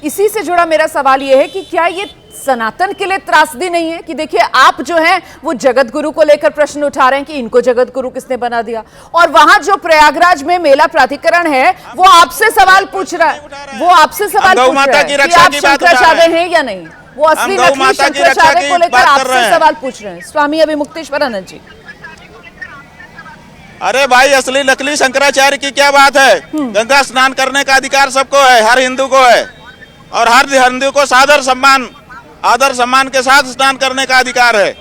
इसी से जुड़ा मेरा सवाल यह है कि क्या ये सनातन के लिए त्रासदी नहीं है कि देखिए आप जो हैं वो जगत गुरु को लेकर प्रश्न उठा रहे हैं कि इनको जगत गुरु किसने बना दिया, और वहां जो प्रयागराज में मेला प्राधिकरण है वो आपसे सवाल पूछ रहा है, वो आपसे सवाल पूछ रहा है कि आप शंकराचार्य हैं या नहीं। वो असली नकली शंकराचार्य को लेकर आपसे सवाल पूछ रहे हैं स्वामी अभिमुक्तेश्वरानंद जी। अरे भाई, असली नकली शंकराचार्य की क्या बात है। गंगा स्नान करने का अधिकार सबको है, हर हिंदू को है, और हर हिंदू को आदर सम्मान के साथ स्नान करने का अधिकार है।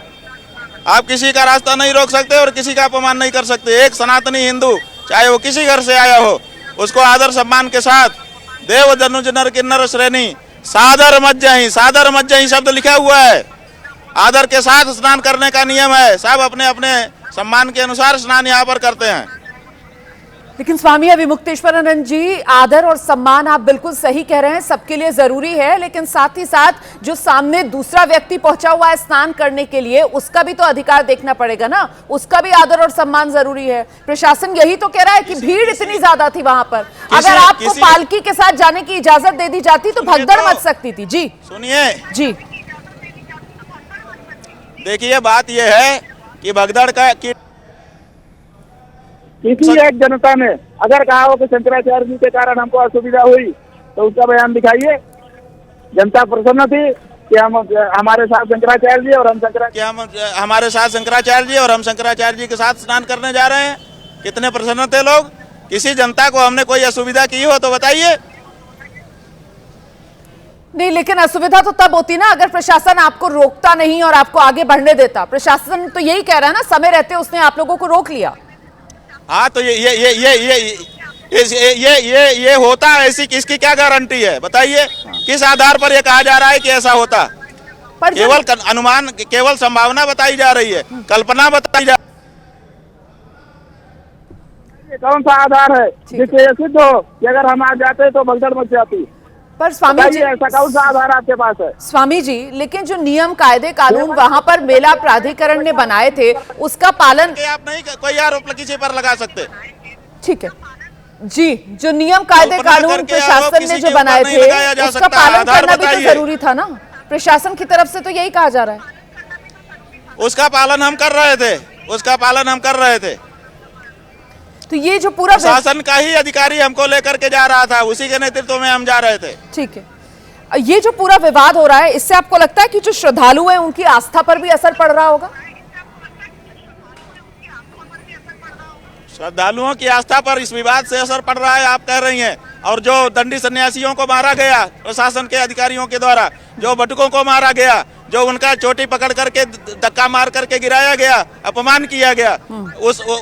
आप किसी का रास्ता नहीं रोक सकते और किसी का अपमान नहीं कर सकते। एक सनातनी हिंदू चाहे वो किसी घर से आया हो, उसको आदर सम्मान के साथ देव दनुज नर किन्नर श्रेणी सादर मज्जही शब्द लिखा हुआ है। आदर के साथ स्नान करने का नियम है। सब अपने अपने सम्मान के अनुसार स्नान यहाँ पर करते हैं। लेकिन स्वामी अभिमुक्तेश्वरानंद जी, आदर और सम्मान आप बिल्कुल सही कह रहे हैं, सबके लिए जरूरी है, लेकिन साथ ही साथ जो सामने दूसरा व्यक्ति पहुंचा हुआ है स्नान करने के लिए, उसका भी तो अधिकार देखना पड़ेगा ना, उसका भी आदर और सम्मान जरूरी है। प्रशासन यही तो कह रहा है कि भीड़ इतनी ज्यादा थी वहां पर, अगर आपको पालकी के साथ जाने की इजाजत दे दी जाती तो भगदड़ मच सकती थी। जी सुनिए जी, देखिए बात यह है कि भगदड़ का किसी एक जनता ने अगर कहा हो कि शंकराचार्य जी के कारण हमको असुविधा हुई तो उसका बयान दिखाइए। जनता प्रसन्न थी कि हमारे साथ शंकराचार्य जी और हमारे साथ शंकराचार्य जी और हम शंकराचार्य जी के साथ स्नान करने जा रहे हैं। कितने प्रसन्न थे लोग। किसी जनता को हमने कोई असुविधा की हो तो बताइए। नहीं, लेकिन असुविधा तो तब होती ना अगर प्रशासन आपको रोकता नहीं और आपको आगे बढ़ने देता। प्रशासन तो यही कह रहा है ना, समय रहते उसने आप लोगों को रोक लिया। हाँ, तो ये होता है, ऐसी किसकी क्या गारंटी है बताइए। किस आधार पर ये कहा जा रहा है कि ऐसा होता। केवल अनुमान, केवल संभावना बताई जा रही है, कल्पना बताई जा। कौन सा आधार है जिससे ये सिद्ध हो कि अगर हम आ जाते तो भगदड़ मच जाती। पर स्वामी जी, ऐसा कौन सा आधार आपके पास है? स्वामी जी, लेकिन जो नियम कायदे कानून वहां पर मेला प्राधिकरण ने बनाए थे उसका पालन आप नहीं कोई आरोप किसी पर लगा सकते। ठीक है जी, जो नियम कायदे कानून प्रशासन ने जो बनाए थे उसका पालन करना भी तो जरूरी था ना। प्रशासन की तरफ से तो यही कहा जा रहा है। उसका पालन हम कर रहे थे। तो ये जो पूरा शासन का ही अधिकारी हमको लेकर के जा रहा था, उसी के नेतृत्व में हम जा रहे थे। ठीक है, ये जो पूरा विवाद हो रहा है इससे आपको लगता है कि जो श्रद्धालु हैं उनकी आस्था पर भी असर पड़ रहा होगा? श्रद्धालुओं की आस्था पर इस विवाद से असर पड़ रहा है, आप कह रही हैं। और जो दंडी सन्यासियों को मारा गया प्रशासन के अधिकारियों के द्वारा, जो बटुकों को मारा गया, जो उनका चोटी पकड़ करके धक्का मार करके गिराया गया, अपमान किया गया,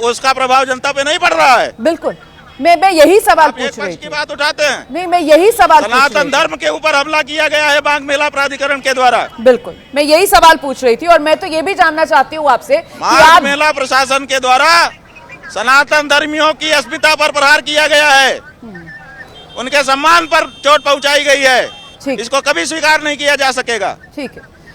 उसका प्रभाव जनता पे नहीं पड़ रहा है। बिल्कुल, मैं यही सवाल पूछ रही थी। की बात उठाते हैं। नहीं, मैं यही सवाल सनातन धर्म के ऊपर हमला किया गया है बांग मेला प्राधिकरण के द्वारा। बिल्कुल, मैं यही सवाल पूछ रही थी और मैं तो ये भी जानना चाहती हूँ आपसे कि बांग मेला प्रशासन के द्वारा सनातन धर्मियों की अस्मिता पर प्रहार किया गया है, उनके सम्मान पर चोट पहुंचाई गई है। इसको कभी स्वीकार नहीं किया जा सकेगा। ठीक है।